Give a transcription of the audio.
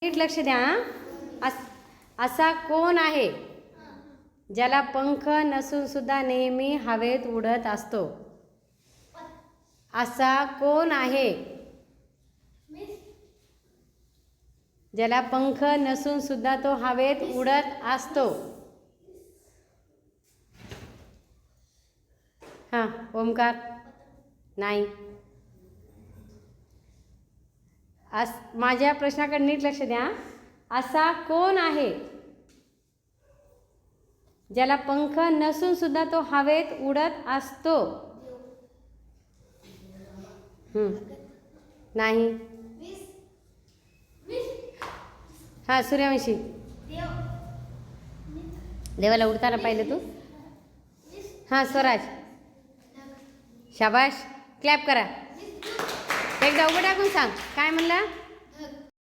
नीट लक्ष द्या. असा कोण आहे ज्याला पंख नसून सुद्धा नेहमी हवेत उडत असतो? असा कोण आहे ज्याला पंख नसून सुद्धा तो हवेत उडत असतो? हां, ओमकार नाही. माझ्या प्रश्नाकडे नीट लक्ष द्या. असा कोण आहे ज्याला पंख नसून सुद्धा तो हवेत उडत असतो? नाही. हां, सूर्यवंशी. देवाला उडताना पाहिलं तू? हां, स्वराज. शाबाश, क्लॅप करा. एकदा उघड टाकून सांग काय म्हणला.